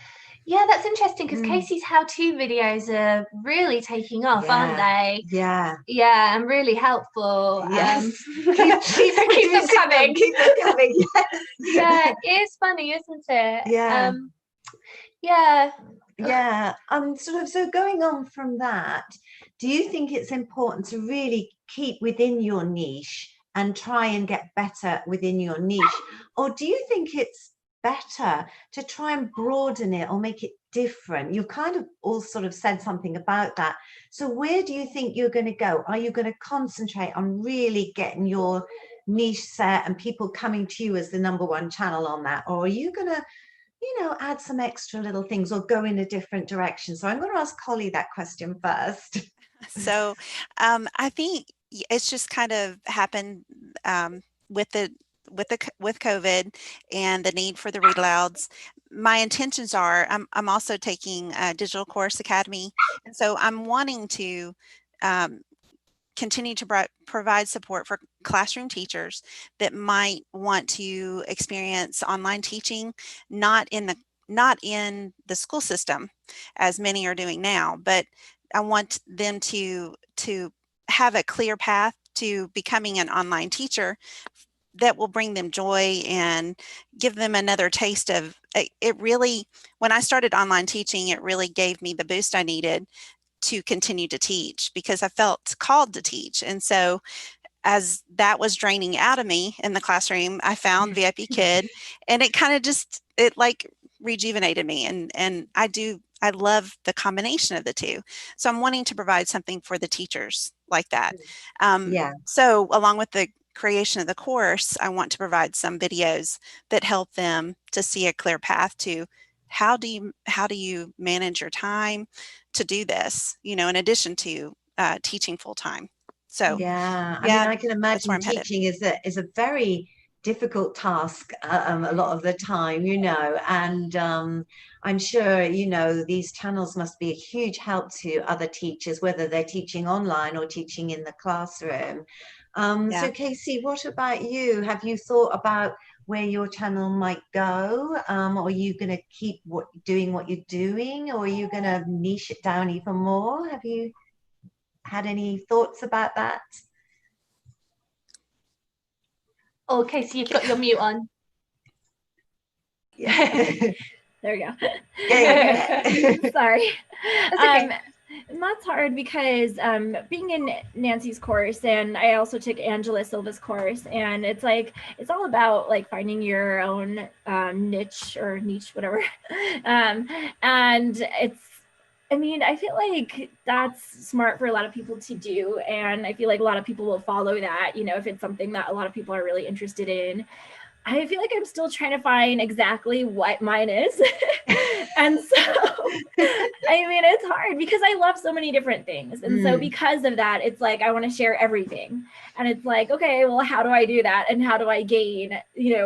Yeah, that's interesting because Kasey's how-to videos are really taking off, aren't they? Yeah, and really helpful. Yes. Keep them coming. Keep them coming. Yeah, it is funny, isn't it? Yeah. Yeah. So going on from that, do you think it's important to really keep within your niche and try and get better within your niche? Or do you think it's better to try and broaden it or make it different? You've kind of all sort of said something about that. So where do you think you're going to go? Are you going to concentrate on really getting your niche set and people coming to you as the number one channel on that? Or are you going to, add some extra little things or go in a different direction? So I'm going to ask Holly that question first. So I think it's just kind of happened with COVID and the need for the read louds. My intentions are I'm also taking a digital course academy, and so I'm wanting to continue to provide support for classroom teachers that might want to experience online teaching, not in the school system as many are doing now, but I want them to have a clear path to becoming an online teacher that will bring them joy and give them another taste of it. Really, when I started online teaching, it really gave me the boost I needed to continue to teach because I felt called to teach. And so as that was draining out of me in the classroom, I found VIP Kid, and it kind of just, it like rejuvenated me. And I love the combination of the two. So I'm wanting to provide something for the teachers like that. So along with the creation of the course, I want to provide some videos that help them to see a clear path to how do you manage your time to do this, in addition to teaching full time. So I mean, I can imagine teaching is a very difficult task a lot of the time, and I'm sure, these channels must be a huge help to other teachers, whether they're teaching online or teaching in the classroom. So Kasey, what about you? Have you thought about where your channel might go? Or are you going to keep doing what you're doing, or are you going to niche it down even more? Have you had any thoughts about that? Okay, so you've got your mute on. There we go. Yeah. Sorry. That's okay. And that's hard because being in Nancy's course, and I also took Angela Silva's course, and it's all about like finding your own niche, whatever. And I feel like that's smart for a lot of people to do. And I feel like a lot of people will follow that, if it's something that a lot of people are really interested in. I feel like I'm still trying to find exactly what mine is. And so, it's hard because I love so many different things. And so because of that, it's like, I want to share everything. And it's like, okay, well, how do I do that? And how do I gain,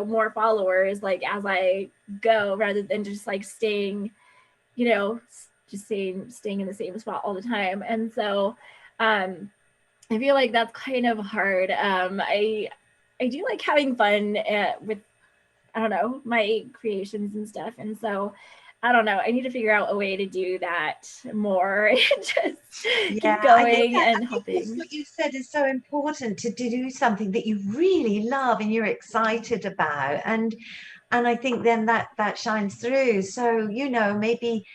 more followers, like as I go, rather than just like staying, staying in the same spot all the time. And so, I feel like that's kind of hard. I do like having fun with, I don't know, my creations and stuff. And so, I don't know, I need to figure out a way to do that more and just keep going and helping. What you said is so important, to do something that you really love and you're excited about. And I think then that shines through. So, maybe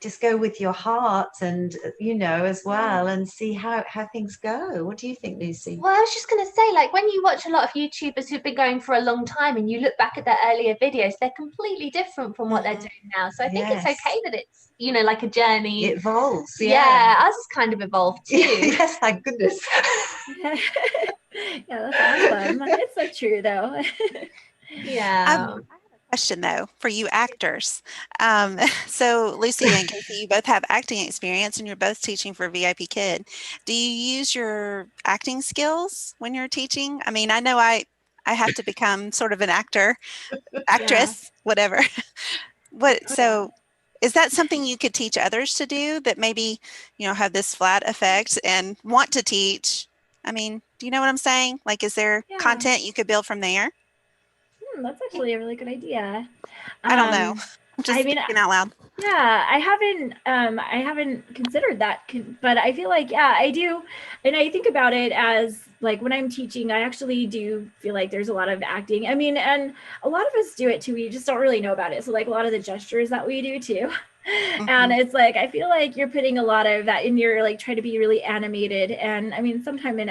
just go with your heart and as well, and see how things go. What do you think, Lucy? Well, I was just going to say, like, when you watch a lot of YouTubers who've been going for a long time and you look back at their earlier videos, they're completely different from what they're doing now. So I think it's okay that it's, like a journey. It evolves. Yeah, ours has kind of evolved too. Yes, thank goodness. Yeah, that's awesome. It's so true though. Yeah. Question though for you actors. So Lucy and Kasey, you both have acting experience and you're both teaching for VIP Kid. Do you use your acting skills when you're teaching? I mean, I know I have to become sort of an actress, whatever. So is that something you could teach others to do, that maybe, have this flat effect and want to teach? I mean, do you know what I'm saying? Like, is there content you could build from there? That's actually a really good idea. I don't know. I'm just thinking out loud. Yeah, I haven't considered that, but I feel like, I do. And I think about it as like when I'm teaching, I actually do feel like there's a lot of acting. And a lot of us do it too. We just don't really know about it. So like a lot of the gestures that we do too. And it's like, I feel like you're putting a lot of that in your, like, trying to be really animated. And sometimes in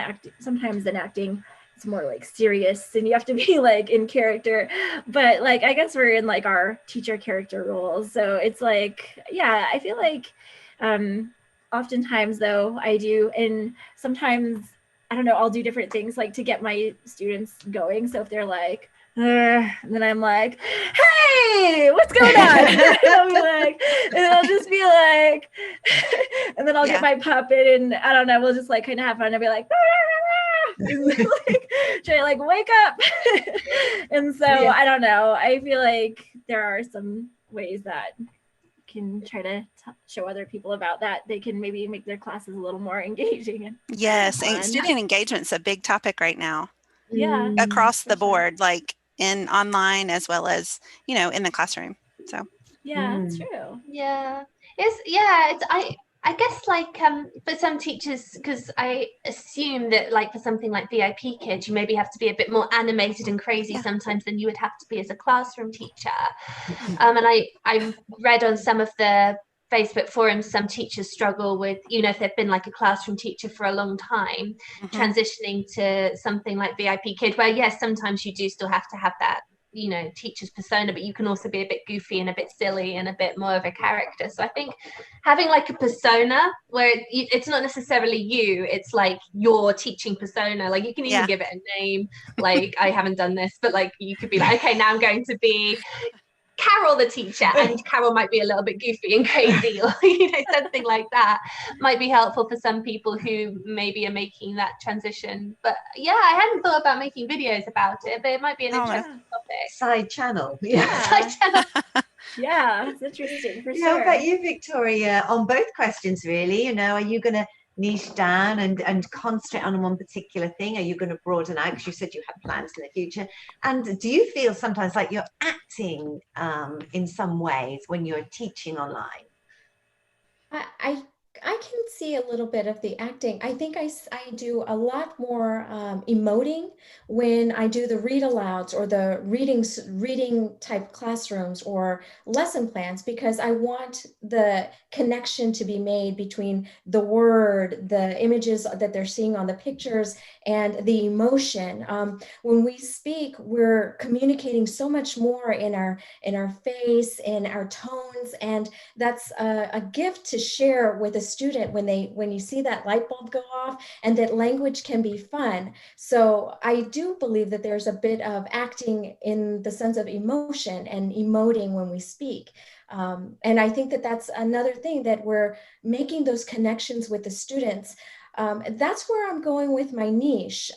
acting, it's more like serious and you have to be like in character, but like I guess we're in like our teacher character roles, so it's like, I feel like oftentimes though I do, and sometimes I don't know, I'll do different things like to get my students going. So if they're like, and then I'm like, hey, what's going on? And I'll be like, and I'll just be like, and then I'll get my puppet and I don't know, we'll just like kind of have fun and be like, like try to like wake up. And so I don't know, I feel like there are some ways that can try to show other people about that. They can maybe make their classes a little more engaging. And and student engagement's a big topic right now. Yeah. Across the board, like in online as well as, you know, in the classroom. So yeah, that's true. Yeah. I guess like for some teachers, because I assume that like for something like VIP Kids, you maybe have to be a bit more animated and crazy sometimes than you would have to be as a classroom teacher. And I've read on some of the Facebook forums, some teachers struggle with, you know, if they've been like a classroom teacher for a long time, transitioning to something like VIP Kid, where yes, sometimes you do still have to have that, you know, teacher's persona, but you can also be a bit goofy and a bit silly and a bit more of a character. So I think having like a persona where it's not necessarily you, it's like your teaching persona. Like you can even give it a name. Like I haven't done this, but like you could be like, okay, now I'm going to be Carol the teacher, and Carol might be a little bit goofy and crazy, or you know, something like that might be helpful for some people who maybe are making that transition. But yeah, I hadn't thought about making videos about it, but it might be an interesting topic. Side channel. Side channel. Yeah, it's interesting for sure. How about you, Victoria, on both questions really? You know, are you going to niche down and concentrate on one particular thing? Are you going to broaden out, because you said you have plans in the future? And do you feel sometimes like you're acting in some ways when you're teaching online? I can see a little bit of the acting. I think I do a lot more emoting when I do the read alouds or the reading type classrooms or lesson plans, because I want the connection to be made between the word, the images that they're seeing on the pictures, and the emotion. When we speak, we're communicating so much more in our face, in our tones, and that's a gift to share with a student when you see that light bulb go off, and that language can be fun. So I do believe that there's a bit of acting in the sense of emotion and emoting when we speak. And I think that that's another thing, that we're making those connections with the students. That's where I'm going with my niche.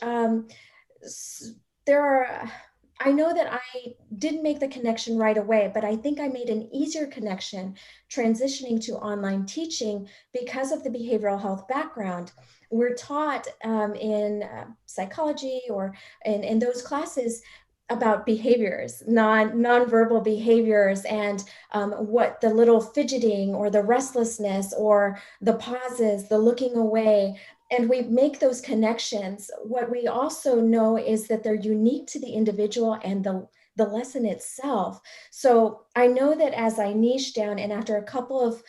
I know that I didn't make the connection right away, but I think I made an easier connection transitioning to online teaching because of the behavioral health background. We're taught in psychology or in those classes about behaviors, nonverbal behaviors, and what the little fidgeting or the restlessness or the pauses, the looking away, and we make those connections. What we also know is that they're unique to the individual and the lesson itself. So I know that as I niche down, and after a couple of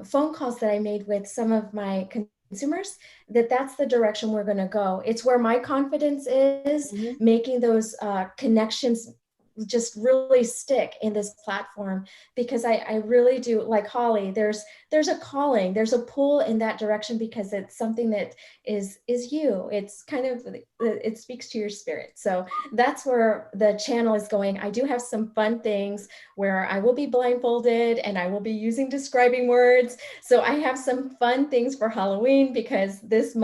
phone calls that I made with some of my consumers, that's the direction we're going to go. It's where my confidence is, making those connections just really stick in this platform, because I really do, like Holly, there's a calling, there's a pull in that direction, because it's something that is you. It's kind of, it speaks to your spirit. So that's where the channel is going. I do have some fun things where I will be blindfolded and I will be using describing words. So I have some fun things for Halloween, because this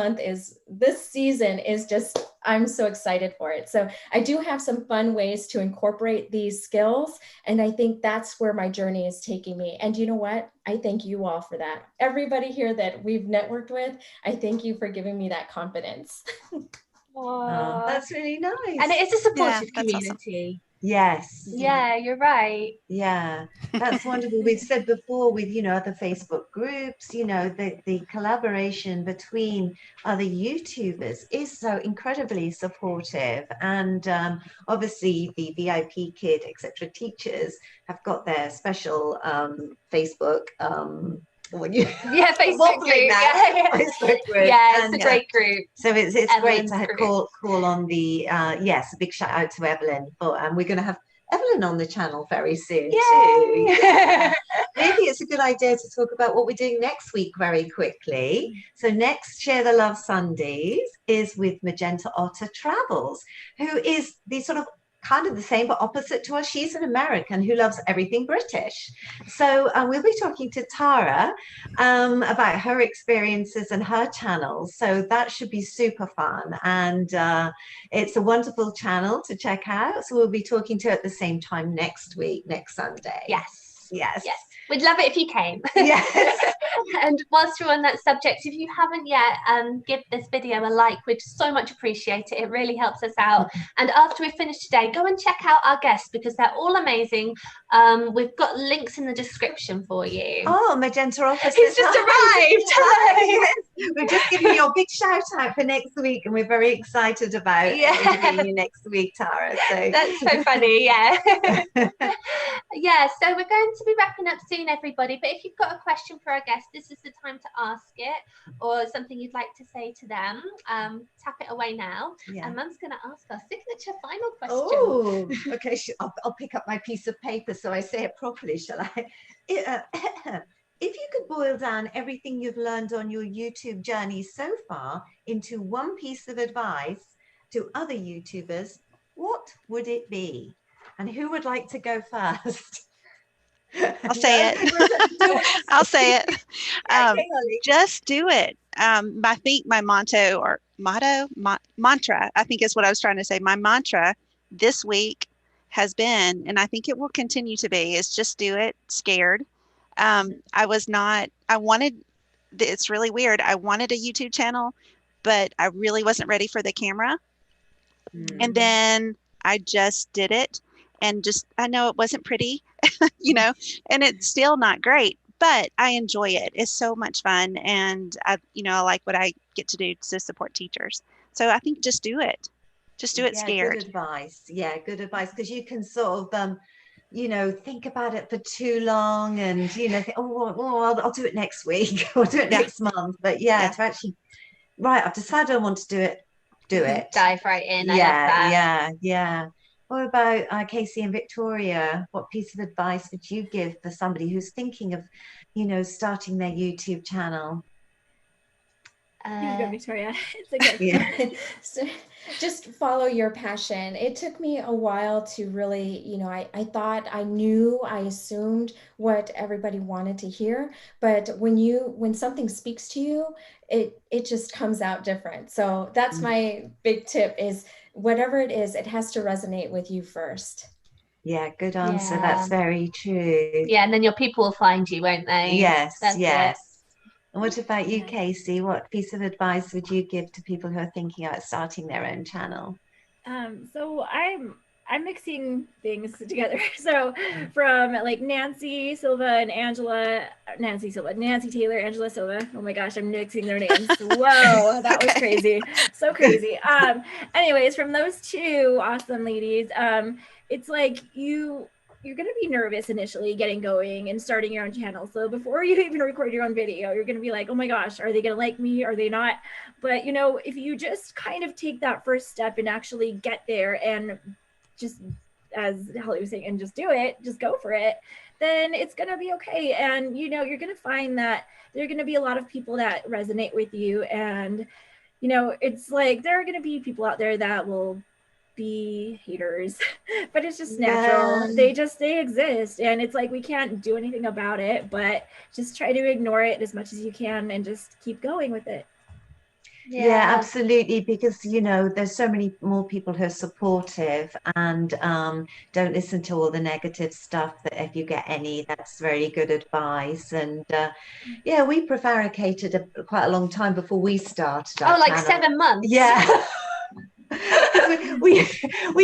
season is just, I'm so excited for it. So I do have some fun ways to incorporate these skills. And I think that's where my journey is taking me. And you know what? I thank you all for that. Everybody here that we've networked with, I thank you for giving me that confidence. Oh, that's really nice. And it is a supportive community. Awesome. Yes. Yeah, you're right. Yeah, that's wonderful. We've said before with, you know, other Facebook groups, you know, the collaboration between other YouTubers is so incredibly supportive. And obviously the VIP Kid, etc. teachers have got their special Facebook Facebook group. Facebook group. Yeah, it's a great group. So it's great to call on the a big shout out to Evelyn. But we're going to have Evelyn on the channel very soon Yay! too. Yeah. Maybe it's a good idea to talk about what we're doing next week very quickly. So next Share the Love Sundays is with Magenta Otter Travels, who is the sort of kind of the same but opposite to us. She's an American who loves everything British. So we'll be talking to Tara about her experiences and her channels. So that should be super fun. And it's a wonderful channel to check out. So we'll be talking to her at the same time next week, next Sunday. Yes. Yes. Yes. We'd love it if you came. Yes. And whilst we're on that subject, if you haven't yet, give this video a like. We'd so much appreciate it. It really helps us out. And after we finish today, go and check out our guests because they're all amazing. We've got links in the description for you. Oh, Magenta Office. He's just arrived. Yes. We're just giving you a big shout out for next week, and we're very excited about interviewing you next week, Tara. So that's so funny, yeah. Yeah, so we're going to be wrapping up soon, everybody. But if you've got a question for our guests, this is the time to ask it, or something you'd like to say to them. Tap it away now. Yeah. And Mum's going to ask our signature final question. Oh, okay. I'll pick up my piece of paper so I say it properly, shall I? If you could boil down everything you've learned on your YouTube journey so far into one piece of advice to other YouTubers, what would it be? And who would like to go first? I'll say it. I'll say it. Just do it. I think my mantra, I think is what I was trying to say. My mantra this week has been, and I think it will continue to be, is just do it scared. It's really weird. I wanted a YouTube channel, but I really wasn't ready for the camera. And then I just did it, and I know it wasn't pretty, and it's still not great, but I enjoy it. It's so much fun. And I like what I get to do to support teachers. So I think just do it. Just do it scared. Good advice. Yeah, good advice. Because you can sort of, think about it for too long and, think, I'll do it next week or do it next month. But to actually, right, I've decided I want to do it. Do it. Dive right in. I love that. Yeah. What about Kasey and Victoria? What piece of advice would you give for somebody who's thinking of, starting their YouTube channel? You go, Victoria. It's a good So just follow your passion. It took me a while to really, I thought I knew, I assumed what everybody wanted to hear, but when something speaks to you, it just comes out different. So that's my big tip is whatever it is, it has to resonate with you first. Yeah, good answer. Yeah. That's very true. Yeah, and then your people will find you, won't they? Yes, yes. And what about you, Kasey? What piece of advice would you give to people who are thinking about starting their own channel? So I'm mixing things together. So from like Nancy Taylor, Angela Silva. Oh my gosh, I'm mixing their names. Whoa, that was crazy. So crazy. Anyways, from those two awesome ladies, it's like you're going to be nervous initially getting going and starting your own channel. So before you even record your own video, you're going to be like, oh my gosh, are they going to like me? Are they not? But if you just kind of take that first step and actually get there and just, as Holly was saying, and just do it, just go for it, then it's going to be okay. And, you're going to find that there are going to be a lot of people that resonate with you. And, it's like, there are going to be people out there that will be haters, but it's just natural. They exist, and it's like we can't do anything about it, but just try to ignore it as much as you can and just keep going with it. Yeah, absolutely, because there's so many more people who are supportive and don't listen to all the negative stuff. That if you get any, that's very good advice. And we prevaricated quite a long time before we started our like channel. 7 months. Yeah. we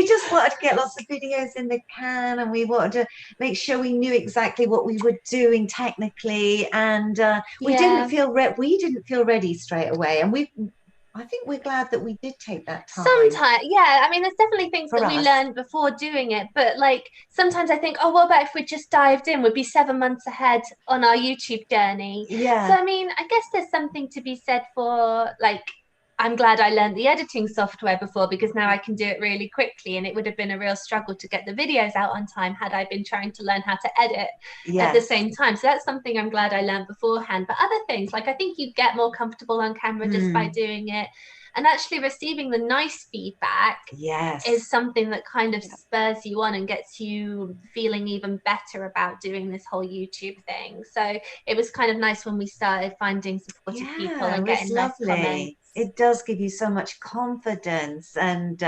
just wanted to get lots of videos in the can, and we wanted to make sure we knew exactly what we were doing technically, and we didn't feel ready straight away. And I think we're glad that we did take that time. Sometimes, I mean, there's definitely things that we learned before doing it, but like sometimes I think, what about if we just dived in? We'd be 7 months ahead on our YouTube journey. Yeah. So I mean, I guess there's something to be said for like I'm glad I learned the editing software before, because now I can do it really quickly, and it would have been a real struggle to get the videos out on time had I been trying to learn how to edit at the same time. So that's something I'm glad I learned beforehand. But other things, like I think you get more comfortable on camera just by doing it. And actually receiving the nice feedback is something that kind of spurs you on and gets you feeling even better about doing this whole YouTube thing. So it was kind of nice when we started finding supportive people and getting nice comments. It does give you so much confidence and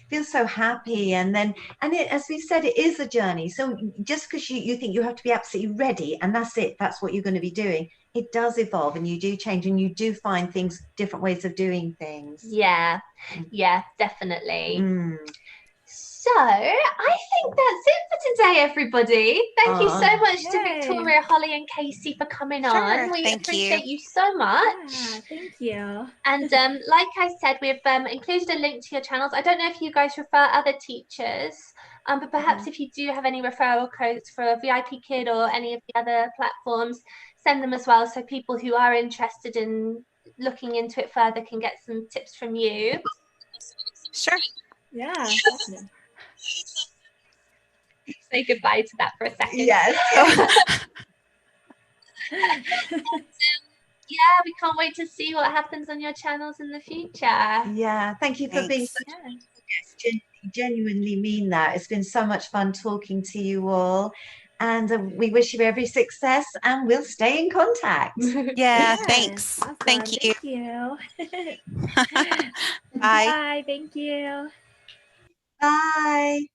feel so happy. And as we said, it is a journey. So just because you think you have to be absolutely ready and that's it, that's what you're going to be doing, it does evolve and you do change and you do find different ways of doing things. Yeah, definitely. So I think that's it for today, everybody. Thank you so much to Victoria, Holly, and Kasey for coming on. We appreciate you so much. Yeah, thank you. And like I said, we've included a link to your channels. I don't know if you guys refer other teachers, but perhaps if you do have any referral codes for VIP Kid or any of the other platforms, send them as well, so people who are interested in looking into it further can get some tips from you. Sure. Yeah, definitely. Say goodbye to that for a second. Yes. Yeah, we can't wait to see what happens on your channels in the future. Yeah, thank you for being such a guest. Genuinely mean that. It's been so much fun talking to you all. And we wish you every success and we'll stay in contact. Yeah, thanks. Awesome. Thank you. Thank you. Bye. Bye. Thank you. Bye.